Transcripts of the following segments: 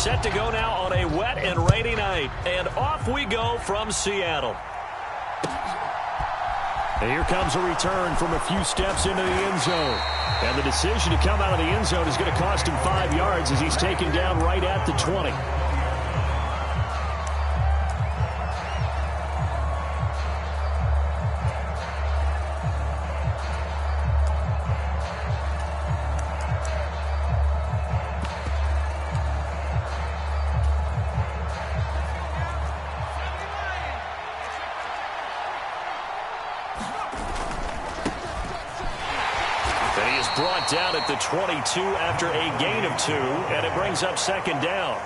set to go now on a wet and rainy night. And off we go from Seattle. And here comes a return from a few steps into the end zone. And the decision to come out of the end zone is going to cost him 5 yards as he's taken down right at the 20. Brought down at the 22 after a gain of 2, and it brings up second down.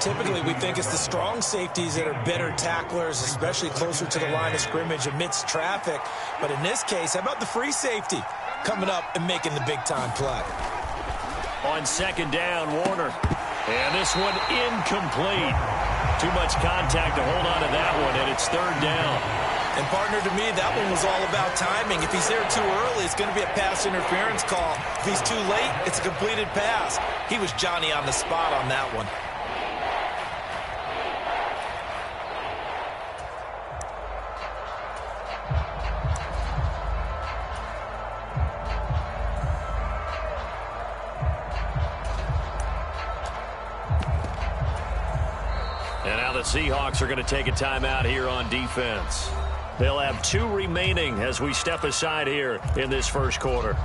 Typically, we think it's the strong safeties that are better tacklers, especially closer to the line of scrimmage amidst traffic. But in this case, how about the free safety coming up and making the big-time play? On second down, Warner. And this one incomplete. Too much contact to hold on to that one, and it's third down. And, partner, to me, that one was all about timing. If he's there too early, it's going to be a pass interference call. If he's too late, it's a completed pass. He was Johnny on the spot on that one. And now the Seahawks are going to take a timeout here on defense. They'll have 2 remaining as we step aside here in this first quarter.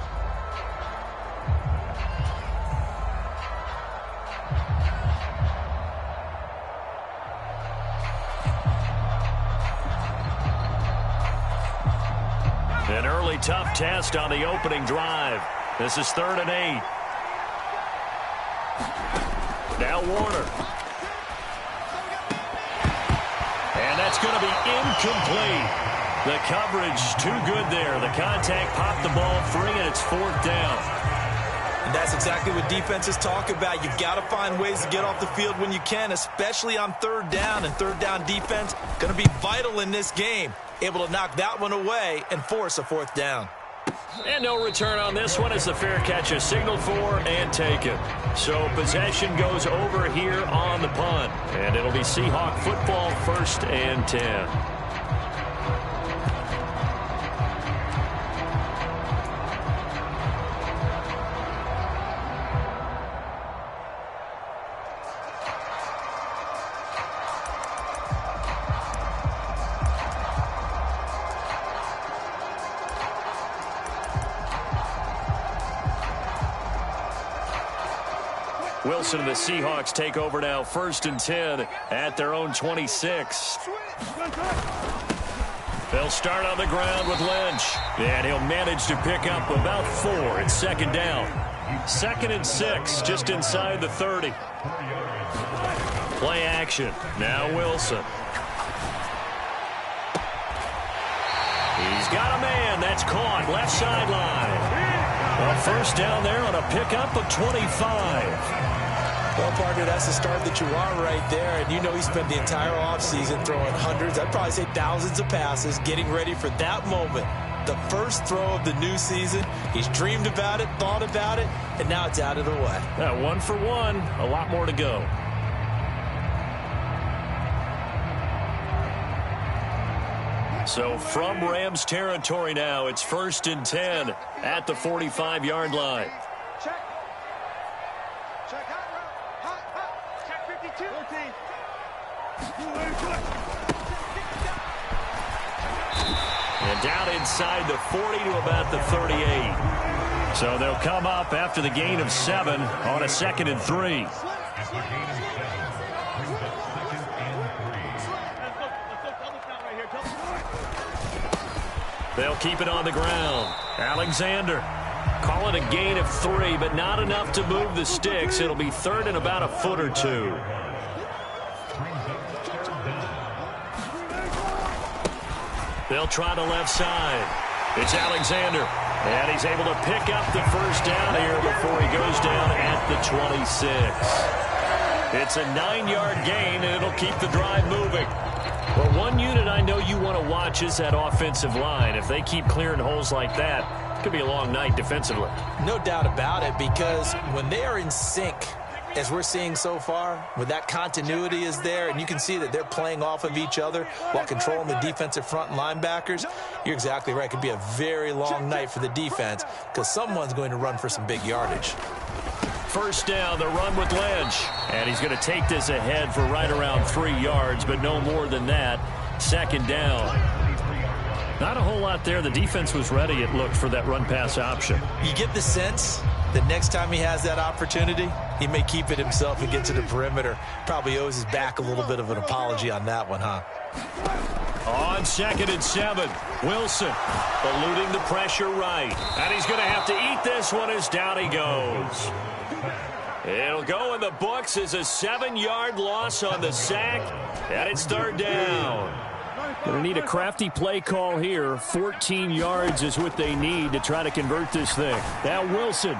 An early tough test on the opening drive. This is 3rd and 8. Now Warner. And that's going to be incomplete. The coverage too good there. The contact popped the ball free, and it's 4th down. And that's exactly what defenses talk about. You've got to find ways to get off the field when you can, especially on 3rd down. And 3rd down defense going to be vital in this game. Able to knock that one away and force a 4th down. And no return on this one as the fair catch is signaled for and taken. So possession goes over here on the punt. And it'll be Seahawk football 1st and 10. Wilson and the Seahawks take over now 1st and 10 at their own 26. They'll start on the ground with Lynch. And he'll manage to pick up about 4 at 2nd down. 2nd and 6 just inside the 30. Play action. Now Wilson. He's got a man. That's caught. Left sideline. Well, 1st down there on a pickup of 25. Well, partner, that's the start that you want right there. And you know he spent the entire offseason throwing hundreds, I'd probably say thousands of passes, getting ready for that moment. The first throw of the new season. He's dreamed about it, thought about it, and now it's out of the way. 1 for 1. A lot more to go. So from Rams territory now, it's 1st and 10 at the 45-yard line. Check. Check. Hot. Check 52. 14. And down inside the 40 to about the 38. So they'll come up after the gain of 7 on a 2nd and 3. They'll keep it on the ground. Alexander. Call it a gain of 3, but not enough to move the sticks. It'll be 3rd and about a foot or 2. They'll try the left side. It's Alexander. And he's able to pick up the 1st down here before he goes down at the 26. It's a 9-yard gain, and it'll keep the drive moving. Well, one unit I know you want to watch is that offensive line. If they keep clearing holes like that, it could be a long night defensively. No doubt about it, because when they are in sync, as we're seeing so far, when that continuity is there and you can see that they're playing off of each other while controlling the defensive front and linebackers, you're exactly right. It could be a very long night for the defense because someone's going to run for some big yardage. First down, the run with Lynch. And he's going to take this ahead for right around 3 yards, but no more than that. Second down. Not a whole lot there. The defense was ready, it looked, for that run-pass option. You get the sense that next time he has that opportunity, he may keep it himself and get to the perimeter. Probably owes his back a little bit of an apology on that one, huh? On 2nd and 7, Wilson eluding the pressure right. And he's going to have to eat this one as down he goes. It'll go in the books as a 7-yard loss on the sack, and it's 3rd down. Going to need a crafty play call here. 14 yards is what they need to try to convert this thing. Now Wilson.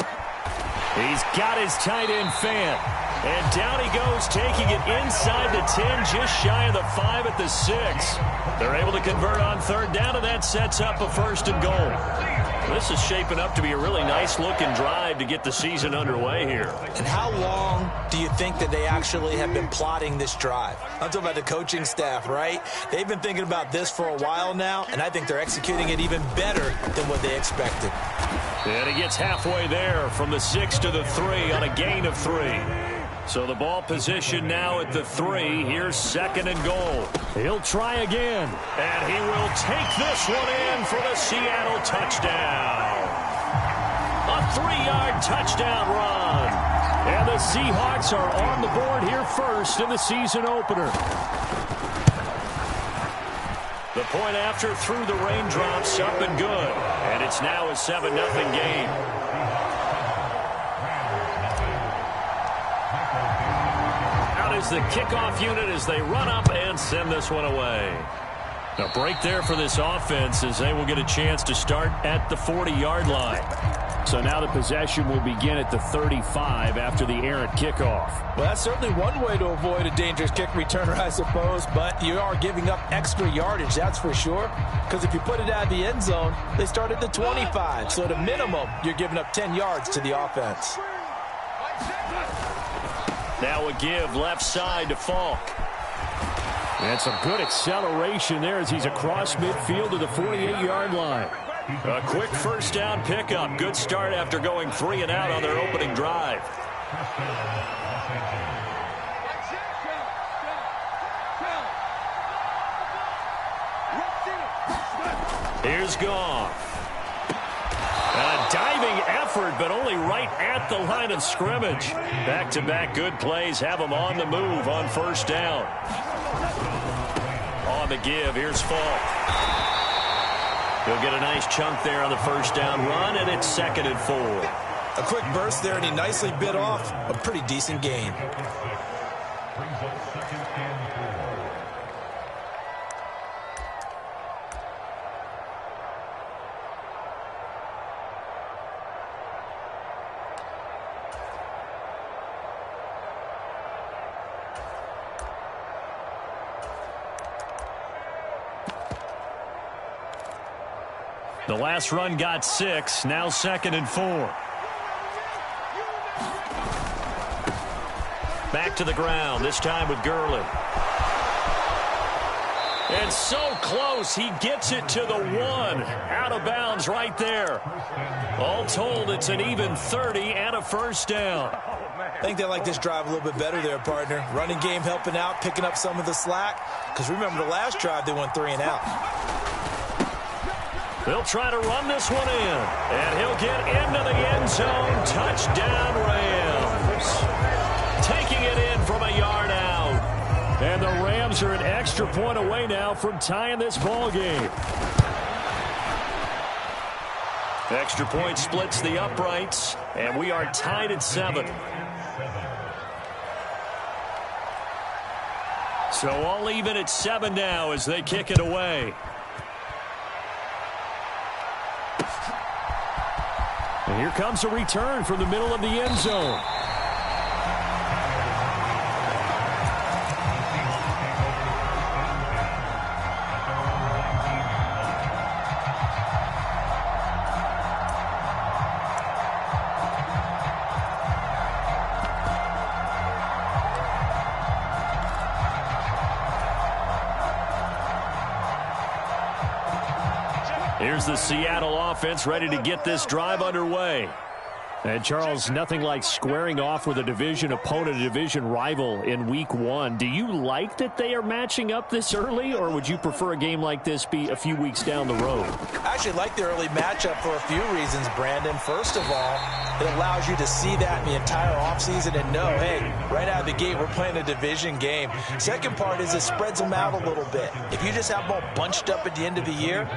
He's got his tight end fan. And down he goes, taking it inside the 10, just shy of the 5 at the 6. They're able to convert on 3rd down, and that sets up a 1st and goal. This is shaping up to be a really nice-looking drive to get the season underway here. And how long do you think that they actually have been plotting this drive? I'm talking about the coaching staff, right? They've been thinking about this for a while now, and I think they're executing it even better than what they expected. And he gets halfway there from the 6 to the 3 on a gain of 3. So the ball position now at the 3. Here's 2nd and goal. He'll try again. And he will take this one in for the Seattle touchdown. A 3-yard touchdown run. And the Seahawks are on the board here first in the season opener. The point after through the raindrops, up and good. And it's now a 7-0 game. Is the kickoff unit as they run up and send this one away. A break there for this offense as they will get a chance to start at the 40-yard line. So now the possession will begin at the 35 after the errant kickoff. Well, that's certainly one way to avoid a dangerous kick returner, I suppose, but you are giving up extra yardage, that's for sure, because if you put it out of the end zone, they start at the 25. So at a minimum, you're giving up 10 yards to the offense. Now a give left side to Falk. And some good acceleration there as he's across midfield to the 48-yard line. A quick first down pickup. Good start after going 3 and out on their opening drive. Here's Goff. A diving effort, but only right at the line of scrimmage. Back-to-back good plays have them on the move on first down. On the give, here's Falk. He'll get a nice chunk there on the first down run, and it's 2nd and 4. A quick burst there, and he nicely bit off a pretty decent gain. The last run got 6, now 2nd and 4. Back to the ground, this time with Gurley. And so close, he gets it to the 1. Out of bounds right there. All told, it's an even 30 and a first down. I think they like this drive a little bit better there, partner. Running game helping out, picking up some of the slack. Because remember the last drive, they went 3 and out. They'll try to run this one in. And he'll get into the end zone. Touchdown, Rams. Taking it in from a yard out. And the Rams are an extra point away now from tying this ball game. Extra point splits the uprights. And we are tied at 7. So all even at 7 now as they kick it away. And here comes a return from the middle of the end zone. Here's the Seattle offense ready to get this drive underway. And, Charles, nothing like squaring off with a division opponent, a division rival in Week 1. Do you like that they are matching up this early, or would you prefer a game like this be a few weeks down the road? I actually like the early matchup for a few reasons, Brandon. First of all, it allows you to see that in the entire offseason and know, hey, right out of the gate, we're playing a division game. Second part is it spreads them out a little bit. If you just have them all bunched up at the end of the year,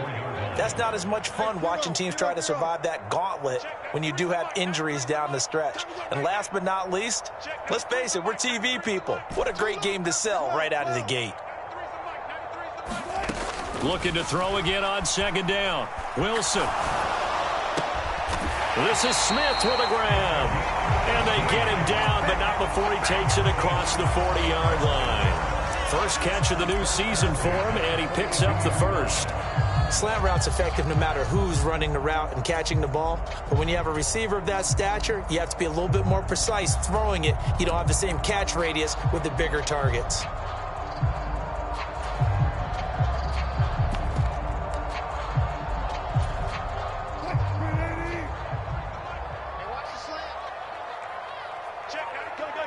that's not as much fun watching teams try to survive that gauntlet when you do have injuries down the stretch. And last but not least, let's face it, we're TV people. What a great game to sell right out of the gate. Looking to throw again on second down. Wilson. This is Smith with a grab. And they get him down, but not before he takes it across the 40-yard line. First catch of the new season for him, and he picks up the first. Slant route's effective no matter who's running the route and catching the ball. But when you have a receiver of that stature, you have to be a little bit more precise throwing it. You don't have the same catch radius with the bigger targets.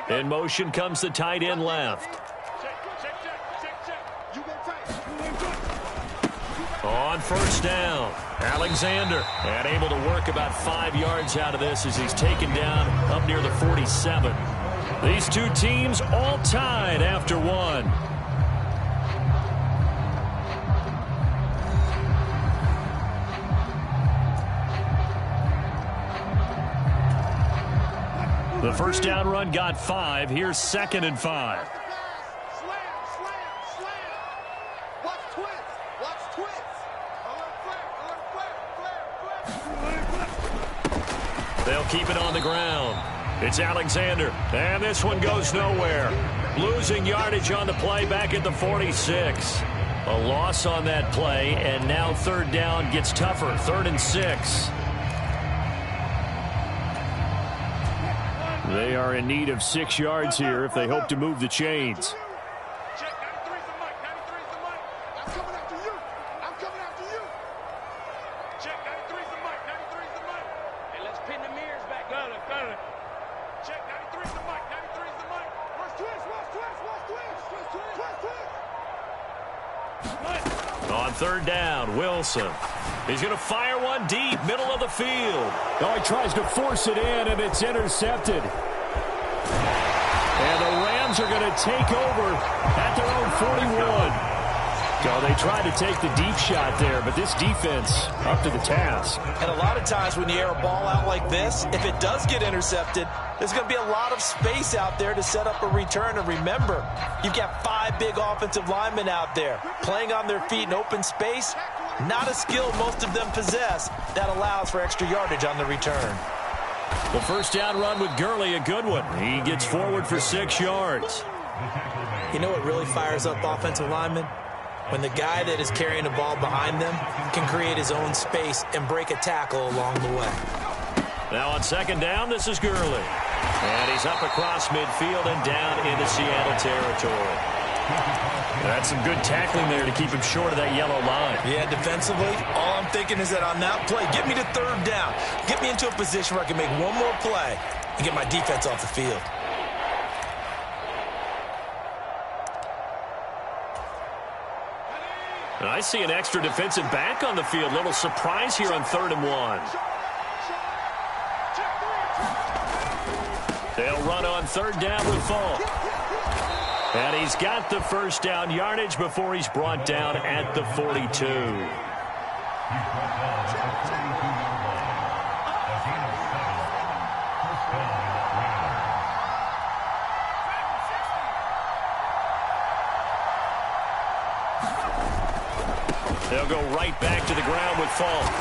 In motion comes the tight end left. On first down, Alexander, and able to work about 5 yards out of this as he's taken down up near the 47. These two teams all tied after one. The first down run got 5. Here's 2nd and 5. They'll keep it on the ground. It's Alexander, and this one goes nowhere. Losing yardage on the play back at the 46. A loss on that play, and now third down gets tougher. 3rd and 6. They are in need of 6 yards here if they hope to move the chains. On third down, Wilson. He's going to fire one deep, middle of the field. Oh, he tries to force it in, and it's intercepted. And the Rams are going to take over at their own 41. Oh, they tried to take the deep shot there, but this defense up to the task. And a lot of times when you air a ball out like this, if it does get intercepted, there's going to be a lot of space out there to set up a return. And remember, you've got 5 big offensive linemen out there playing on their feet in open space. Not a skill most of them possess that allows for extra yardage on the return. The first down run with Gurley, a good one. He gets forward for 6 yards. You know what really fires up offensive linemen? When the guy that is carrying the ball behind them can create his own space and break a tackle along the way. Now on second down, this is Gurley. And he's up across midfield and down into Seattle territory. That's some good tackling there to keep him short of that yellow line. Yeah, defensively, all I'm thinking is that on that play, get me to third down. Get me into a position where I can make one more play and get my defense off the field. And I see an extra defensive back on the field. Little surprise here on 3rd and 1. They'll run on third down with Falk. And he's got the first down yardage before he's brought down at the 42. They'll go right back to the ground with Falk.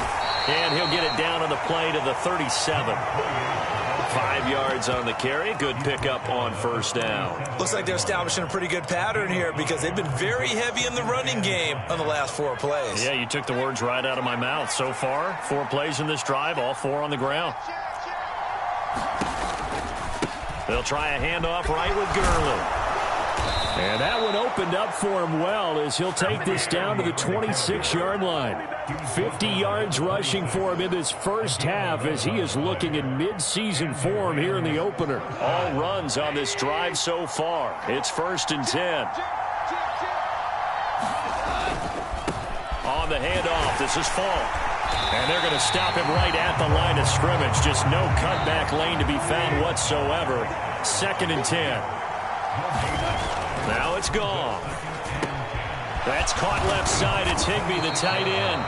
And he'll get it down on the play to the 37. 5 yards on the carry. Good pickup on first down. Looks like they're establishing a pretty good pattern here because they've been very heavy in the running game on the last 4 plays. Yeah, you took the words right out of my mouth. So far, 4 plays in this drive, all 4 on the ground. They'll try a handoff right with Gurley. And that one opened up for him well as he'll take this down to the 26-yard line. 50 yards rushing for him in this first half as he is looking in mid-season form here in the opener. All runs on this drive so far. It's 1st and 10. On the handoff, this is Fall. And they're going to stop him right at the line of scrimmage. Just no cutback lane to be found whatsoever. 2nd and 10. Now it's gone. That's caught left side. It's Higbee, the tight end.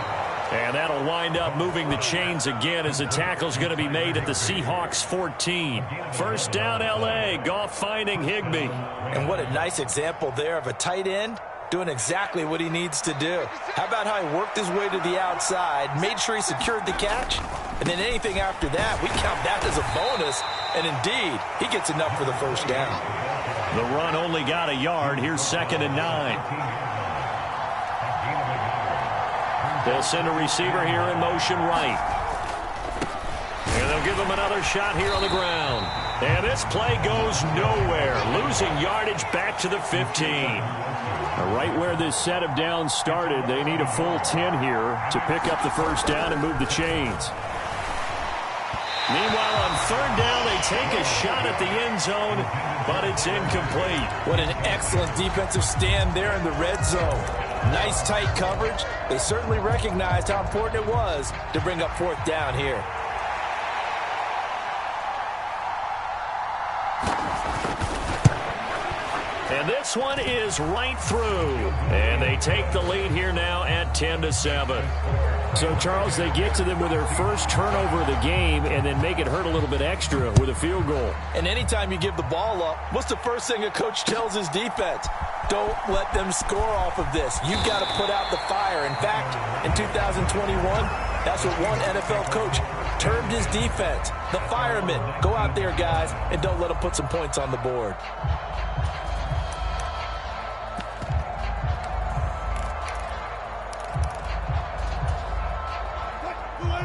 And that'll wind up moving the chains again as the tackle's going to be made at the Seahawks 14. 1st down, L.A. Goff finding Higbee. And what a nice example there of a tight end doing exactly what he needs to do. How about how he worked his way to the outside, made sure he secured the catch, and then anything after that, we count that as a bonus. And indeed, he gets enough for the 1st down. The run only got a yard. Here's 2nd and 9. They'll send a receiver here in motion right. And they'll give him another shot here on the ground. And this play goes nowhere. Losing yardage back to the 15. Right where this set of downs started, they need a full 10 here to pick up the 1st down and move the chains. Meanwhile, on 3rd down, they take a shot at the end zone, but it's incomplete. What an excellent defensive stand there in the red zone. Nice tight coverage. They certainly recognized how important it was to bring up 4th down here. And this one is right through. And they take the lead here now at 10-7. So, Charles, they get to them with their first turnover of the game and then make it hurt a little bit extra with a field goal. And anytime you give the ball up, what's the first thing a coach tells his defense? Don't let them score off of this. You've got to put out the fire. In fact, in 2021, that's what one NFL coach termed his defense. The firemen. Go out there, guys, and don't let them put some points on the board.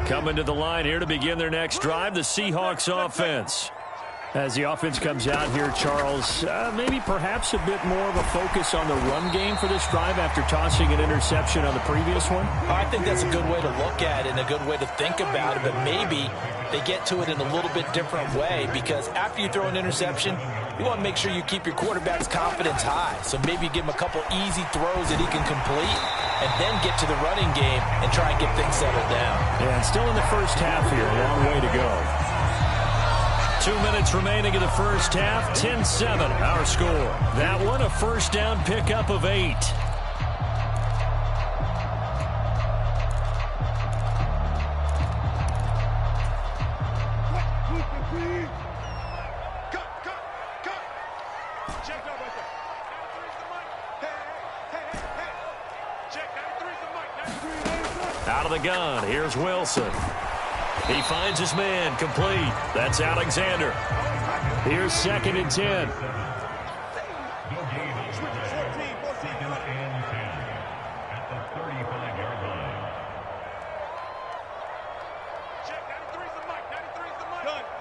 Coming to the line here to begin their next drive, the Seahawks offense. As the offense comes out here, Charles, maybe perhaps a bit more of a focus on the run game for this drive after tossing an interception on the previous one? I think that's a good way to look at it and a good way to think about it, but maybe they get to it in a little bit different way because after you throw an interception, you want to make sure you keep your quarterback's confidence high. So maybe give him a couple easy throws that he can complete and then get to the running game and try and get things settled down. Yeah, and still in the first half here, a long way to go. 2 minutes remaining in the first half, 10-7 our score. That one a 1st down pickup of 8. Out of the gun, here's Wilson. He finds his man, complete. That's Alexander. Here's 2nd and 10.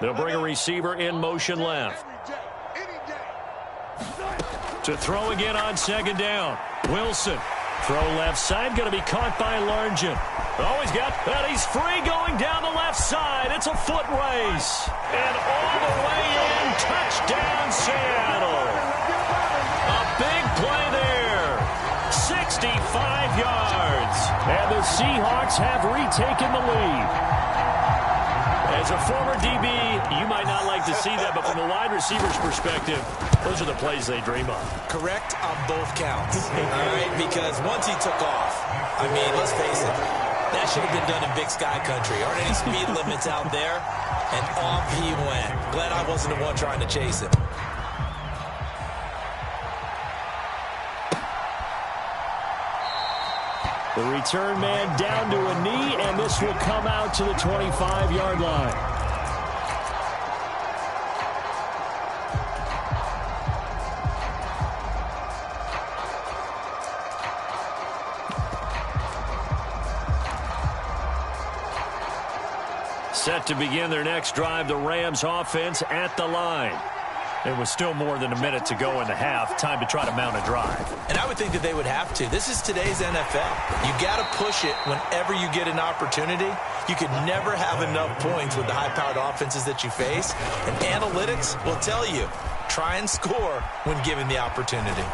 They'll bring a receiver in motion left. To throw again on 2nd down. Wilson. Throw left side, going to be caught by Largent. Oh, he's free going down the left side. It's a foot race. And all the way in, touchdown Seattle. A big play there. 65 yards. And the Seahawks have retaken the lead. As a former DB, you might not like to see that, but from a wide receiver's perspective, those are the plays they dream of. Correct on both counts. All right, because once he took off, I mean, let's face it, that should have been done in Big Sky Country. Aren't any speed limits out there? And off he went. Glad I wasn't the one trying to chase him. The return man down to a knee, and this will come out to the 25-yard line. Set to begin their next drive, the Rams offense at the line. It was still more than a minute to go in the half. Time to try to mount a drive. And I would think that they would have to. This is today's NFL. You got to push it whenever you get an opportunity. You could never have enough points with the high-powered offenses that you face. And analytics will tell you, try and score when given the opportunity.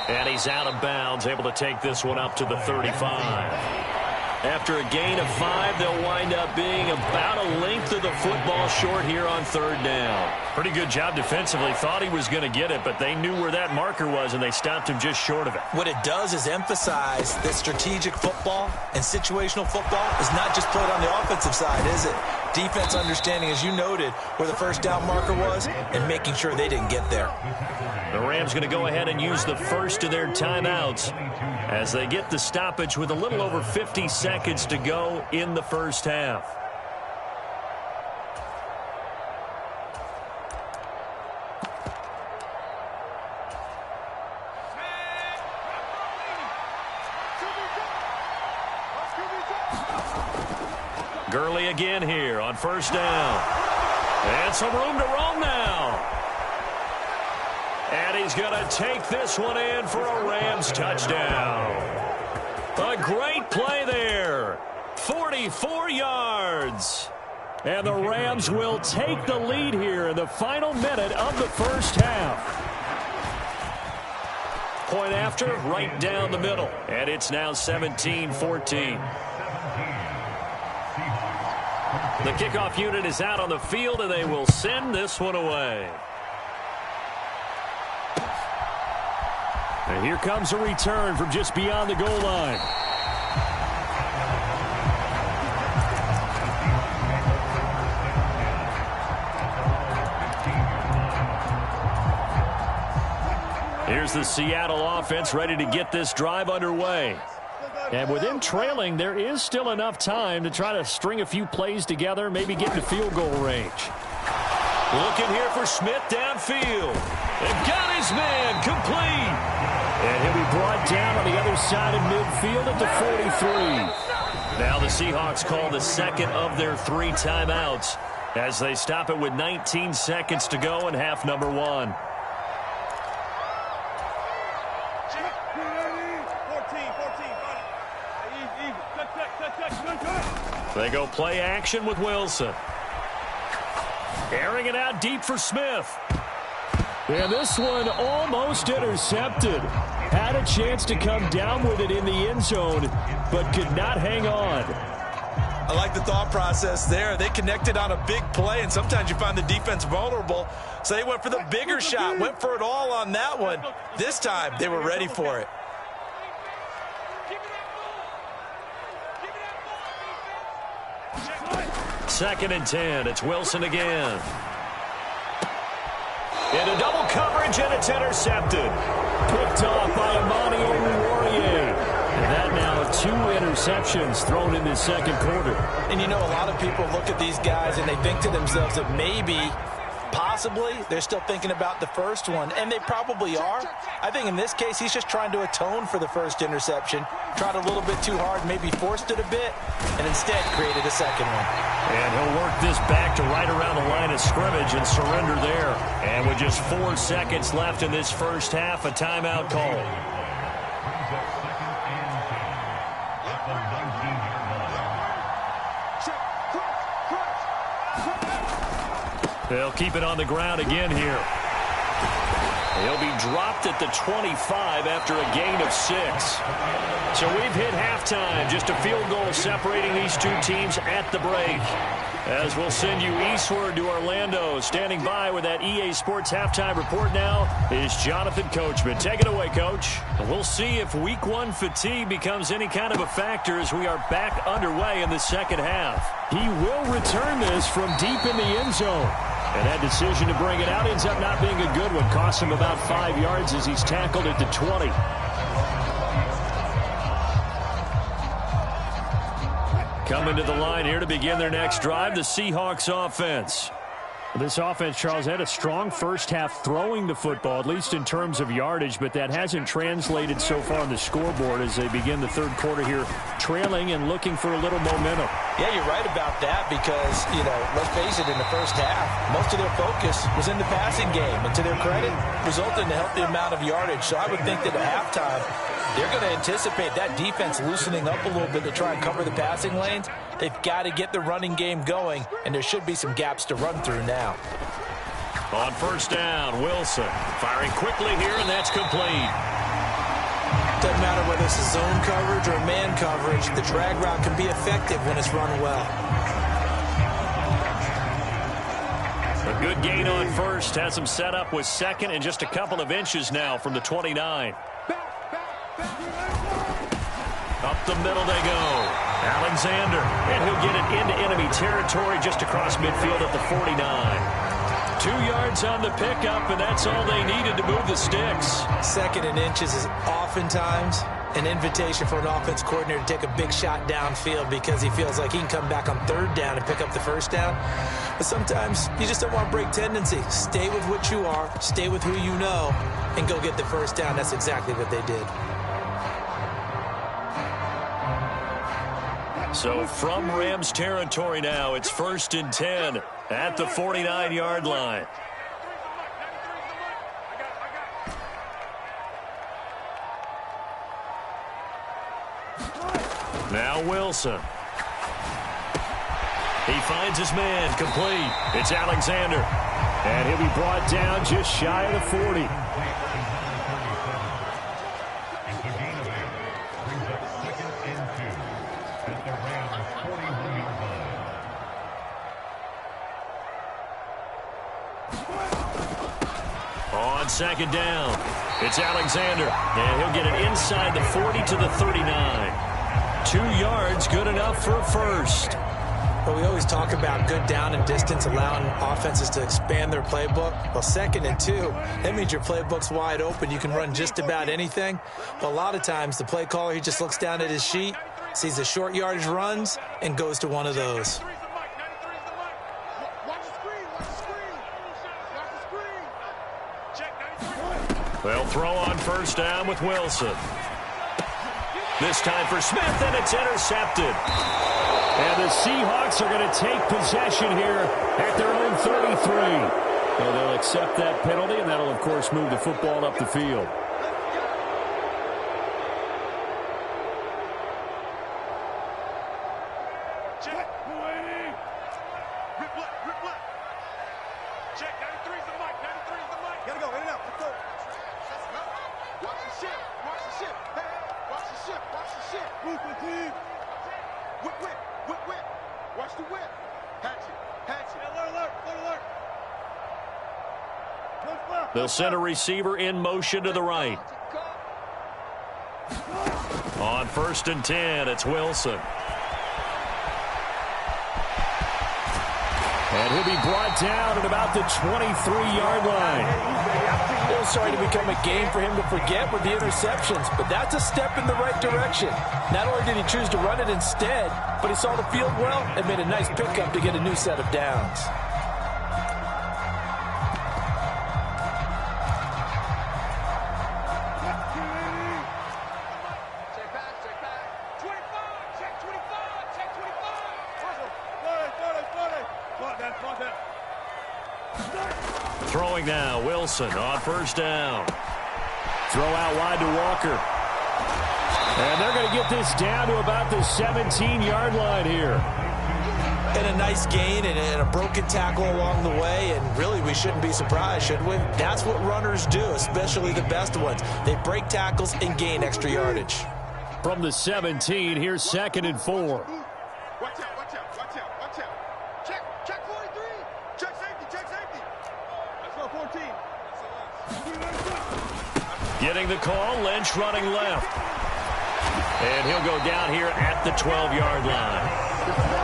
And he's out of bounds, able to take this one up to the 35. After a gain of 5, they'll wind up being about a length of the football short here on third down. Pretty good job defensively. Thought he was going to get it, but they knew where that marker was, and they stopped him just short of it. What it does is emphasize that strategic football and situational football is not just played on the offensive side, is it? Defense understanding, as you noted, where the first down marker was and making sure they didn't get there. The Rams going to go ahead and use the first of their timeouts as they get the stoppage with a little over 50 seconds to go in the first half. Gurley again here on first down. And some room to roam now. And he's going to take this one in for a Rams touchdown. A great play there. 44 yards. And the Rams will take the lead here in the final minute of the first half. Point after, right down the middle. And it's now 17-14. The kickoff unit is out on the field, and they will send this one away. And here comes a return from just beyond the goal line. Here's the Seattle offense ready to get this drive underway. And with them trailing, there is still enough time to try to string a few plays together, maybe get to field goal range. Looking here for Smith downfield. They've got his man complete. And he'll be brought down on the other side of midfield at the 43. Now the Seahawks call the second of their 3 timeouts as they stop it with 19 seconds to go in half number 1. They go play action with Wilson. Airing it out deep for Smith. And this one almost intercepted. Had a chance to come down with it in the end zone, but could not hang on. I like the thought process there. They connected on a big play, and sometimes you find the defense vulnerable. So they went for the bigger shot, went for it all on that one. This time, they were ready for it. Second and 10. It's Wilson again. Into double coverage, and it's intercepted. Picked off by Amani Oruwariye. And that now 2 interceptions thrown in this second quarter. And you know, a lot of people look at these guys and they think to themselves that maybe, possibly, they're still thinking about the first one. And they probably are. I think in this case, he's just trying to atone for the first interception. Tried a little bit too hard, maybe forced it a bit, and instead created a second one. And he'll work this back to right around the line of scrimmage and surrender there. And with just 4 seconds left in this first half, a timeout call. They'll keep it on the ground again here. He'll be dropped at the 25 after a gain of 6. So we've hit halftime. Just a field goal separating these two teams at the break. As we'll send you eastward to Orlando. Standing by with that EA Sports halftime report now is Jonathan Coachman. Take it away, Coach. We'll see if Week 1 fatigue becomes any kind of a factor as we are back underway in the second half. He will return this from deep in the end zone. And that decision to bring it out ends up not being a good one. Cost him about 5 yards as he's tackled at the 20. Coming to the line here to begin their next drive, the Seahawks offense. This offense, Charles, had a strong first half throwing the football, at least in terms of yardage, but that hasn't translated so far on the scoreboard as they begin the third quarter here, trailing and looking for a little momentum. Yeah, you're right about that because, let's face it, in the first half, most of their focus was in the passing game. And to their credit, resulted in a healthy amount of yardage. So I would think that at halftime, they're going to anticipate that defense loosening up a little bit to try and cover the passing lanes. They've got to get the running game going, and there should be some gaps to run through now. On first down, Wilson firing quickly here, and that's complete. Doesn't matter whether it's a zone coverage or man coverage, the drag route can be effective when it's run well. A good gain on first, has him set up with second and just a couple of inches now from the 29. Up the middle they go. Alexander, and he'll get it into enemy territory just across midfield at the 49. 2 yards on the pickup, and that's all they needed to move the sticks. Second and inches is oftentimes an invitation for an offense coordinator to take a big shot downfield because he feels like he can come back on third down and pick up the first down. But sometimes you just don't want to break tendency. Stay with what you are, stay with who you know, and go get the first down. That's exactly what they did. So from Rams territory now, it's 1st and 10 at the 49-yard line. Now Wilson. He finds his man, complete. It's Alexander. And he'll be brought down just shy of the 40. On second down, it's Alexander, and he'll get it inside the 40 to the 39. 2 yards, good enough for a first. Well, we always talk about good down and distance, allowing offenses to expand their playbook. Well, 2nd and 2, that means your playbook's wide open. You can run just about anything. But a lot of times, the play caller, he just looks down at his sheet, sees the short yardage runs, and goes to one of those. They'll throw on first down with Wilson. This time for Smith, and it's intercepted. And the Seahawks are going to take possession here at their own 33. Well, they'll accept that penalty, and that'll, of course, move the football up the field. They'll send a receiver in motion to the right. On 1st and 10, it's Wilson. And he'll be brought down at about the 23-yard line. It was starting to become a game for him to forget with the interceptions, but that's a step in the right direction. Not only did he choose to run it instead, but he saw the field well and made a nice pickup to get a new set of downs. Throwing now, Wilson on first down. Throw out wide to Walker. And they're going to get this down to about the 17-yard line here. And a nice gain and a broken tackle along the way, and really we shouldn't be surprised, should we? That's what runners do, especially the best ones. They break tackles and gain extra yardage. From the 17, here's 2nd and 4. Watch out, watch out, watch out, watch out. Check 43. Check safety. Let's go 14. Getting the call, Lynch running left. And he'll go down here at the 12-yard line.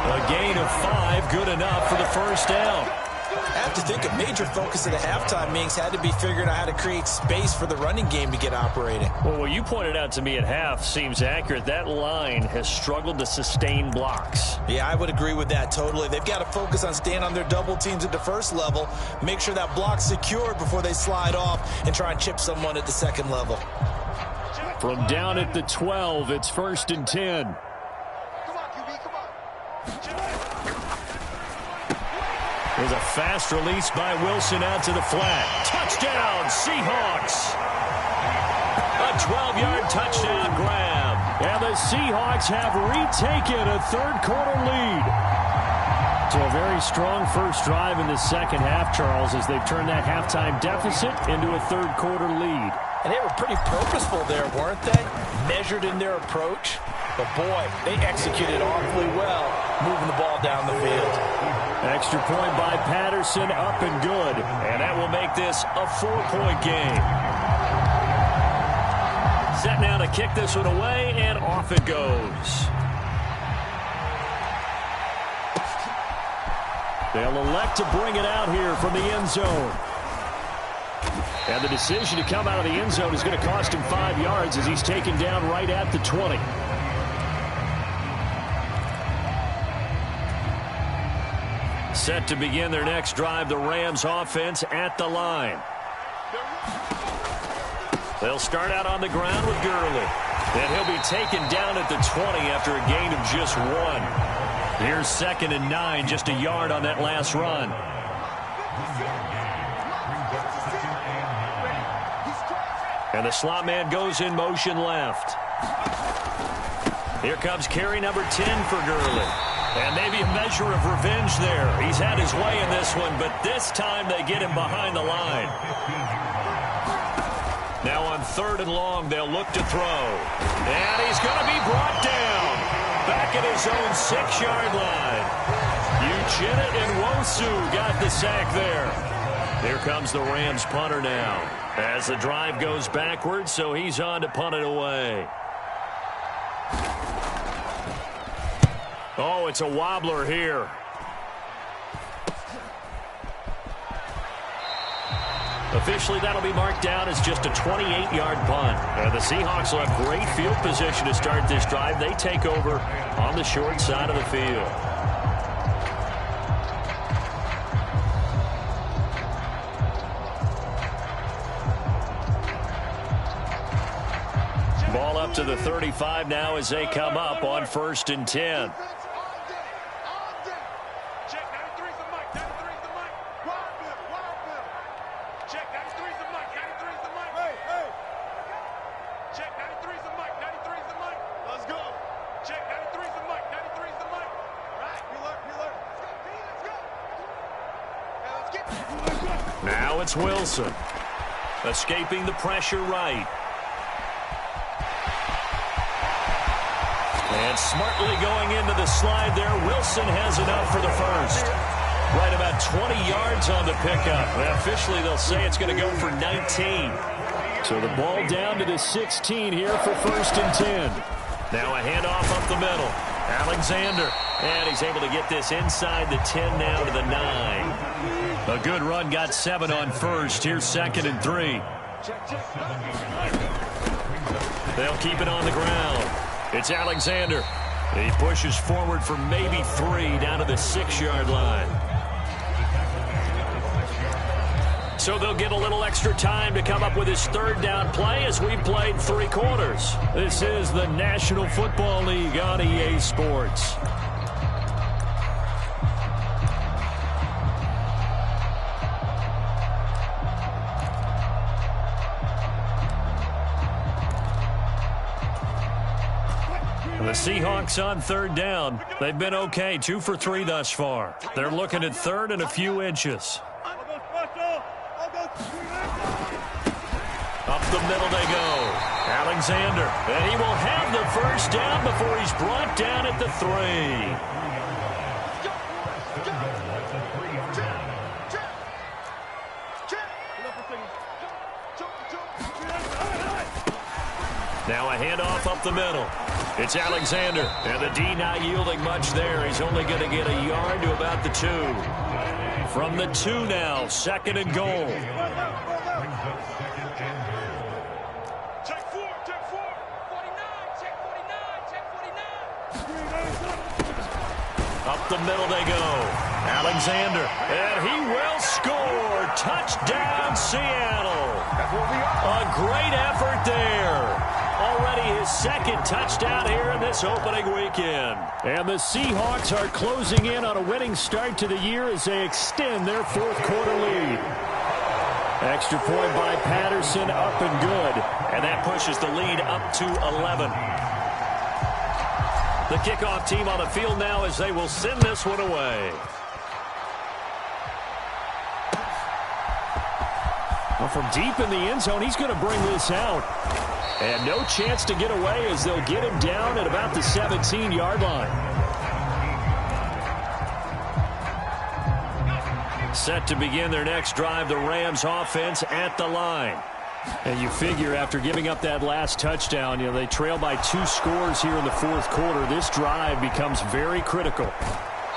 A gain of 5, good enough for the first down. At to think a major focus of the halftime meetings had to be figuring out how to create space for the running game to get operating. Well, what you pointed out to me at half seems accurate. That line has struggled to sustain blocks. Yeah, I would agree with that totally. They've got to focus on staying on their double teams at the first level, make sure that block's secured before they slide off and try and chip someone at the second level. From down at the 12, it's 1st and 10. Come on, QB, come on. There's a fast release by Wilson out to the flat. Touchdown, Seahawks! A 12-yard touchdown grab. And the Seahawks have retaken a third-quarter lead. So a very strong first drive in the second half, Charles, as they've turned that halftime deficit into a third-quarter lead. And they were pretty purposeful there, weren't they? Measured in their approach. But, boy, they executed awfully well, moving the ball down the field. Extra point by Patterson, up and good. And that will make this a 4-point game. Set now to kick this one away, and off it goes. They'll elect to bring it out here from the end zone. And the decision to come out of the end zone is going to cost him 5 yards as he's taken down right at the 20. Set to begin their next drive, the Rams offense at the line. They'll start out on the ground with Gurley. And he'll be taken down at the 20 after a gain of just 1. Here's 2nd and 9, just a yard on that last run. And the slot man goes in motion left. Here comes carry number 10 for Gurley. And maybe a measure of revenge there. He's had his way in this one, but this time they get him behind the line. Now on 3rd and long, they'll look to throw. And he's going to be brought down. Back at his own 6-yard line. Uchenna Nwosu got the sack there. Here comes the Rams punter now. As the drive goes backwards, so he's on to punt it away. Oh, it's a wobbler here. Officially, that'll be marked down as just a 28-yard punt. And the Seahawks will have great field position to start this drive. They take over on the short side of the field. Ball up to the 35 now as they come up on 1st and 10. Now it's Wilson. Escaping the pressure right. And smartly going into the slide there. Wilson has enough for the first. Right about 20 yards on the pickup. And officially, they'll say it's going to go for 19. So the ball down to the 16 here for 1st and 10. Now a handoff up the middle. Alexander. And he's able to get this inside the 10 now to the 9. A good run, got 7 on 1st. Here's 2nd and 3. They'll keep it on the ground. It's Alexander. He pushes forward for maybe 3 down to the 6-yard line. So they'll get a little extra time to come up with his 3rd down play as we've played 3 quarters. This is the National Football League on EA Sports. The Seahawks on 3rd down. They've been okay, 2 for 3 thus far. They're looking at 3rd and a few inches. Up the middle they go. Alexander. And he will have the first down before he's brought down at the 3. Now a handoff up the middle. It's Alexander. And the D not yielding much there. He's only going to get a yard to about the 2. From the 2 now, 2nd and goal. Check 4, check 4. 49, check 49, check 49. Up the middle they go. Alexander. And he will score. Touchdown, Seattle. A great effort there. Already his 2nd touchdown here in this opening weekend. And the Seahawks are closing in on a winning start to the year as they extend their 4th quarter lead. Extra point by Patterson, up and good. And that pushes the lead up to 11. The kickoff team on the field now as they will send this one away. Well, from deep in the end zone, he's going to bring this out. And no chance to get away as they'll get him down at about the 17-yard line. Set to begin their next drive, the Rams offense at the line. And you figure after giving up that last touchdown, they trail by 2 scores here in the 4th quarter. This drive becomes very critical.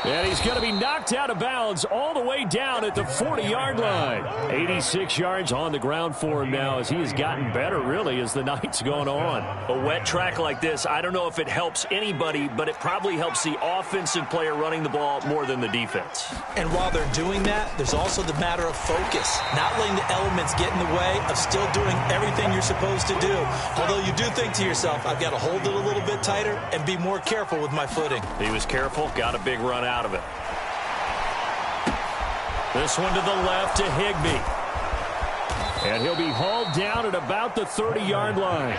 And he's going to be knocked out of bounds all the way down at the 40-yard line. 86 yards on the ground for him now as he has gotten better, really, as the night's gone on. A wet track like this, I don't know if it helps anybody, but it probably helps the offensive player running the ball more than the defense. And while they're doing that, there's also the matter of focus. Not letting the elements get in the way of still doing everything you're supposed to do. Although you do think to yourself, I've got to hold it a little bit tighter and be more careful with my footing. He was careful, got a big run out of it. This one to the left to Higbee. And he'll be hauled down at about the 30-yard line.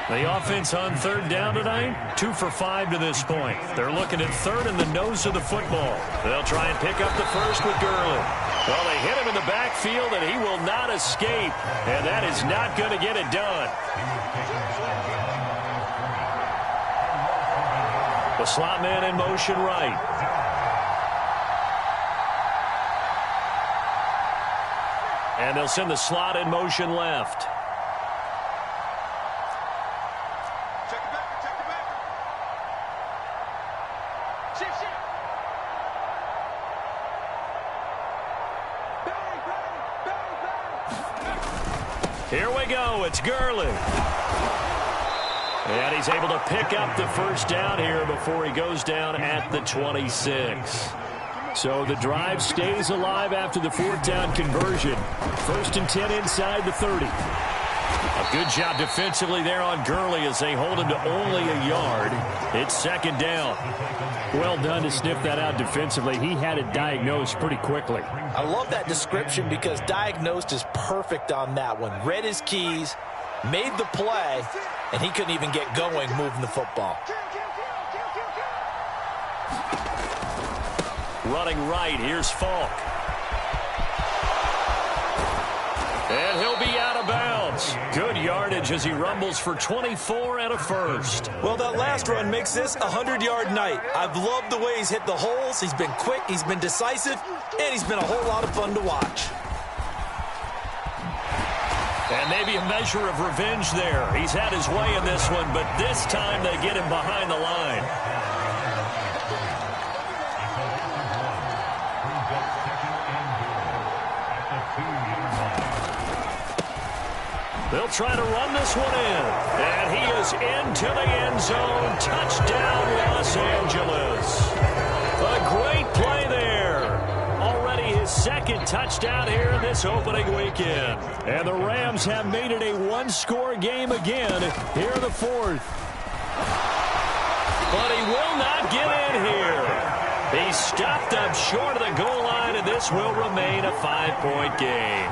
The offense on 3rd down tonight, 2 for 5 to this point. They're looking at 3rd in the nose of the football. They'll try and pick up the first with Gurley. Well, they hit him in the backfield, and he will not escape. And that is not going to get it done. The slot man in motion right. And they'll send the slot in motion left. Check it back, check it back. Shift, shift. Bang, bang, bang, bang. Here we go. It's Gurley. And he's able to pick up the first down here before he goes down at the 26. So the drive stays alive after the 4th down conversion. 1st and 10 inside the 30. A good job defensively there on Gurley as they hold him to only a yard. It's 2nd down. Well done to sniff that out defensively. He had it diagnosed pretty quickly. I love that description because diagnosed is perfect on that one. Read his keys, made the play, and he couldn't even get going moving the football. Running right, here's Falk. And he'll be out of bounds. Good yardage as he rumbles for 24 and a first. Well, that last run makes this a 100-yard night. I've loved the way he's hit the holes. He's been quick, he's been decisive, and he's been a whole lot of fun to watch. And maybe a measure of revenge there. He's had his way in this one, but this time they get him behind the line. They'll try to run this one in. And he is into the end zone. Touchdown, Los Angeles. A great play there. Already his 2nd touchdown here in this opening weekend. And the Rams have made it a 1-score game again here in the 4th. But he will not get in here. He stopped up short of the goal line, and this will remain a 5-point game.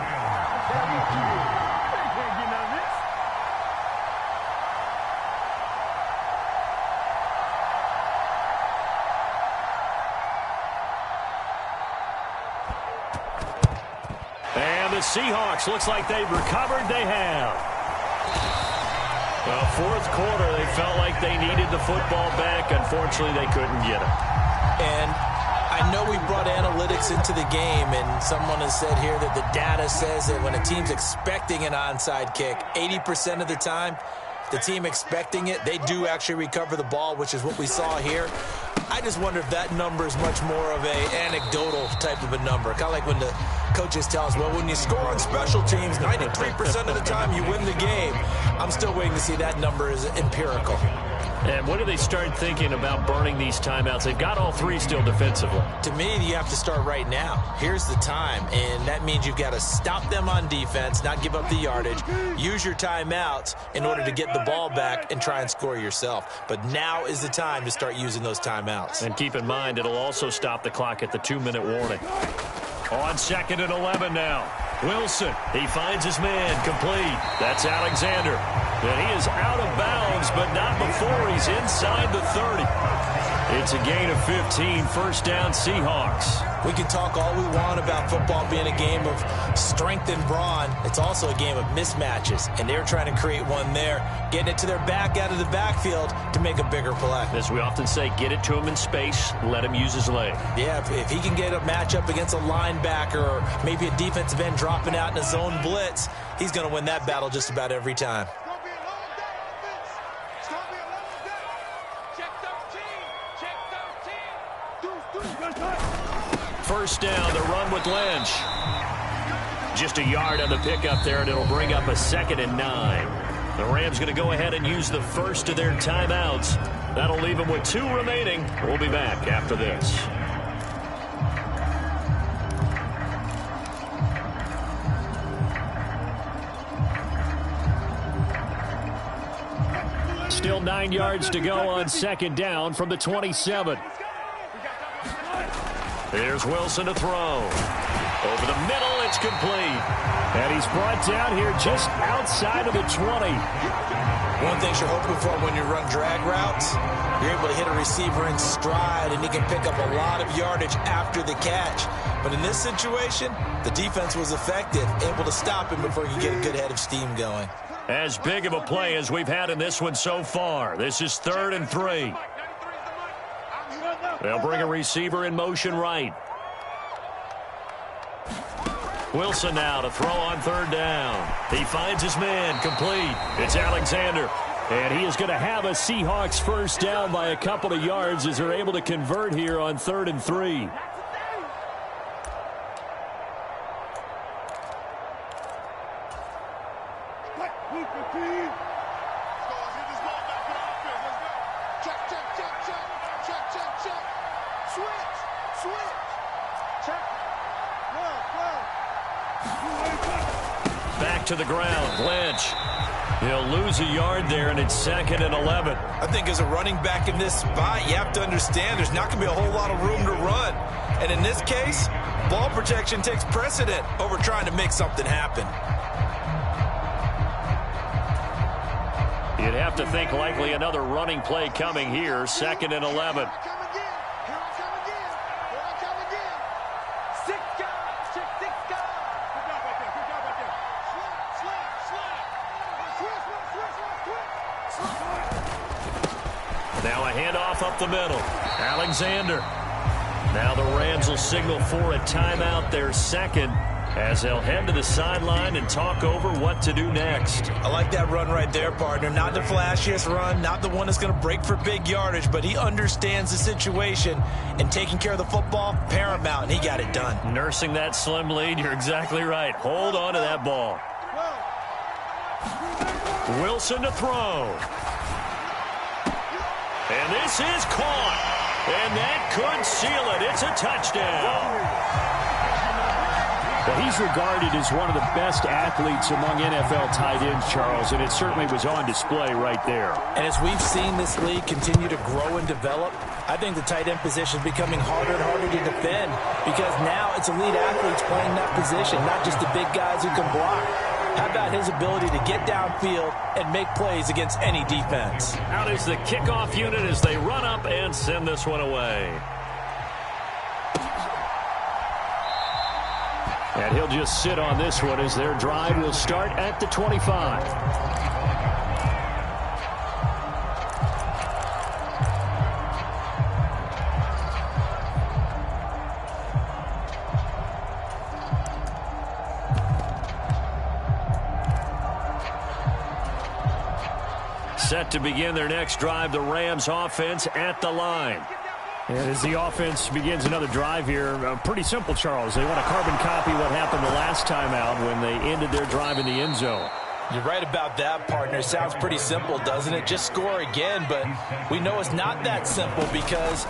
The Seahawks, looks like they've recovered. They have. Well, 4th quarter, they felt like they needed the football back. Unfortunately, they couldn't get it. And I know we brought analytics into the game, and someone has said here that the data says that when a team's expecting an onside kick, 80% of the time, the team expecting it, they do actually recover the ball, which is what we saw here. I just wonder if that number is much more of a anecdotal type of a number. Kind of like when the coaches tell us, well, when you score on special teams, 93% of the time you win the game. I'm still waiting to see that number is empirical. And when do they start thinking about burning these timeouts? They've got all three still defensively. To me, you have to start right now. Here's the time, and that means you've got to stop them on defense, not give up the yardage, use your timeouts in order to get the ball back and try and score yourself. But now is the time to start using those timeouts. And keep in mind, it'll also stop the clock at the 2-minute warning. On 2nd and 11 now. Wilson, he finds his man, complete. That's Alexander. And he is out of bounds, but not before he's inside the 30. It's a gain of 15, first down Seahawks. We can talk all we want about football being a game of strength and brawn. It's also a game of mismatches, and they're trying to create one there, getting it to their back out of the backfield to make a bigger play. As we often say, get it to him in space, let him use his leg. Yeah, if he can get a matchup against a linebacker or maybe a defensive end dropping out in a zone blitz, he's going to win that battle just about every time. First down, the run with Lynch. Just a yard on the pickup there, and it'll bring up a 2nd and 9. The Rams going to go ahead and use the first of their timeouts. That'll leave them with 2 remaining. We'll be back after this. Still 9 yards to go on 2nd down from the 27. Here's Wilson to throw. Over the middle, it's complete. And he's brought down here just outside of the 20. One thing you're hoping for when you run drag routes, you're able to hit a receiver in stride, and he can pick up a lot of yardage after the catch. But in this situation, the defense was effective, able to stop him before he could get a good head of steam going. As big of a play as we've had in this one so far. This is 3rd and 3. They'll bring a receiver in motion right. Wilson now to throw on 3rd down. He finds his man, complete. It's Alexander. And he is going to have a Seahawks first down by a couple of yards as they're able to convert here on 3rd and 3. Back to the ground, Lynch. He'll lose a yard there, and it's 2nd and 11. I think as a running back in this spot, you have to understand there's not going to be a whole lot of room to run. And in this case, ball protection takes precedent over trying to make something happen. You'd have to think likely another running play coming here, 2nd and 11. Now a handoff up the middle. Alexander. Now the Rams will signal for a timeout, their 2nd, as they'll head to the sideline and talk over what to do next. I like that run right there, partner. Not the flashiest run, not the one that's going to break for big yardage, but he understands the situation, and taking care of the football, paramount, and he got it done. Nursing that slim lead, you're exactly right. Hold on to that ball. Wilson to throw. And this is caught. And that could seal it. It's a touchdown. Well, he's regarded as one of the best athletes among NFL tight ends, Charles, and it certainly was on display right there. And as we've seen this league continue to grow and develop, I think the tight end position is becoming harder and harder to defend because now it's elite athletes playing that position, not just the big guys who can block. How about his ability to get downfield and make plays against any defense? Out is the kickoff unit as they run up and send this one away. And he'll just sit on this one as their drive will start at the 25. Set to begin their next drive, the Rams offense at the line. And as the offense begins another drive here, pretty simple, Charles. They want to carbon copy what happened the last time out when they ended their drive in the end zone. You're right about that, partner. Sounds pretty simple, doesn't it? Just score again, but we know it's not that simple because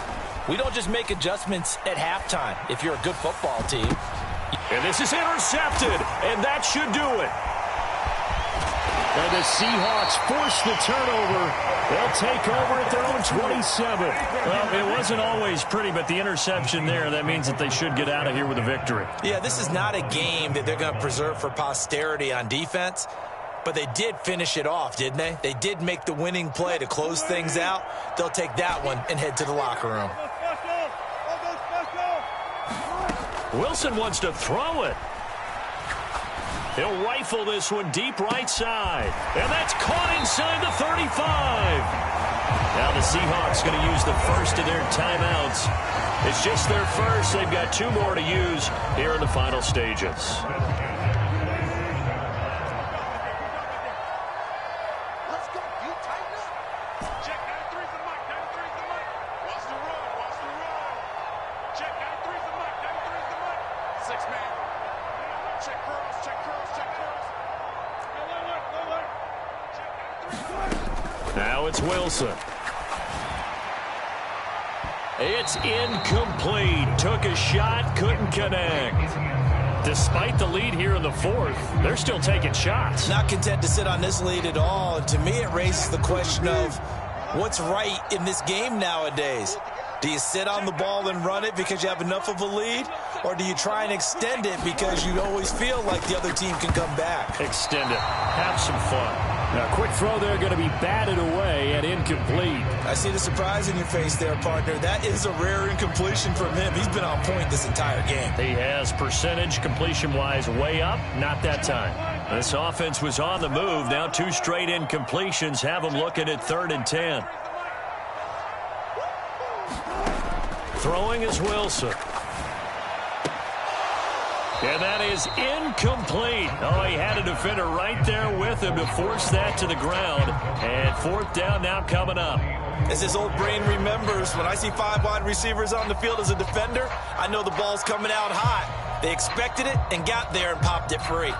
we don't just make adjustments at halftime if you're a good football team. And this is intercepted, and that should do it. And the Seahawks force the turnover. They'll take over at their own 27. Well, it wasn't always pretty, but the interception there, that means that they should get out of here with a victory. Yeah, this is not a game that they're going to preserve for posterity on defense, but they did finish it off, didn't they? They did make the winning play to close things out. They'll take that one and head to the locker room. Wilson wants to throw it. He'll rifle this one deep right side. And that's caught inside the 35. Now the Seahawks going to use the first of their timeouts. It's just their first. They've got 2 more to use here in the final stages. Now it's Wilson. It's incomplete. Took a shot, couldn't connect. Despite the lead here in the fourth, they're still taking shots. Not content to sit on this lead at all. And to me, it raises the question of what's right in this game nowadays. Do you sit on the ball and run it because you have enough of a lead? Or do you try and extend it because you always feel like the other team can come back? Extend it. Have some fun. Now, quick throw there, going to be batted away and incomplete. I see the surprise in your face there, partner. That is a rare incompletion from him. He's been on point this entire game. He has percentage completion-wise way up. Not that time. This offense was on the move. Now 2 straight incompletions have them looking at 3rd and 10. Throwing is Wilson. And that is incomplete. Oh, he had a defender right there with him to force that to the ground. And 4th down now coming up. As this old brain remembers, when I see 5 wide receivers on the field as a defender, I know the ball's coming out hot. They expected it and got there and popped it free.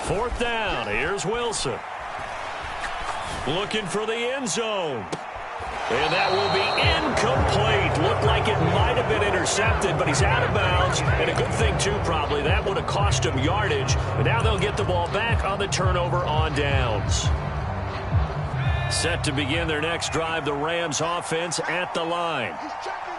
Fourth down. Here's Wilson. Looking for the end zone. And that will be incomplete. Looked like it might have been intercepted, but he's out of bounds. And a good thing, too, probably. That would have cost him yardage. And now they'll get the ball back on the turnover on downs. Set to begin their next drive, the Rams offense at the line.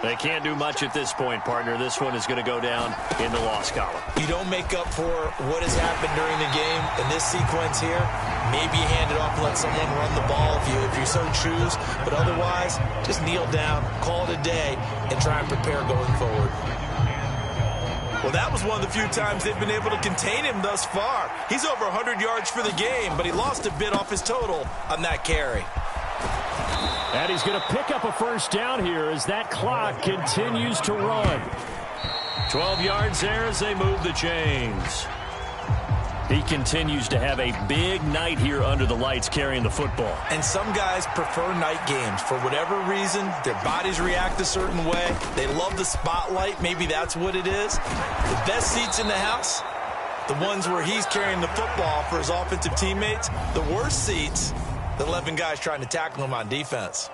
They can't do much at this point, partner. This one is going to go down in the loss column. You don't make up for what has happened during the game in this sequence here. Maybe you hand it off and let someone run the ball if you so choose. But otherwise, just kneel down, call it a day, and try and prepare going forward. Well, that was one of the few times they've been able to contain him thus far. He's over 100 yards for the game, but he lost a bit off his total on that carry. And he's going to pick up a first down here as that clock continues to run. 12 yards there as they move the chains. He continues to have a big night here under the lights carrying the football. And some guys prefer night games. For whatever reason, their bodies react a certain way. They love the spotlight. Maybe that's what it is. The best seats in the house, the ones where he's carrying the football for his offensive teammates. The worst seats, the 11 guys trying to tackle him on defense.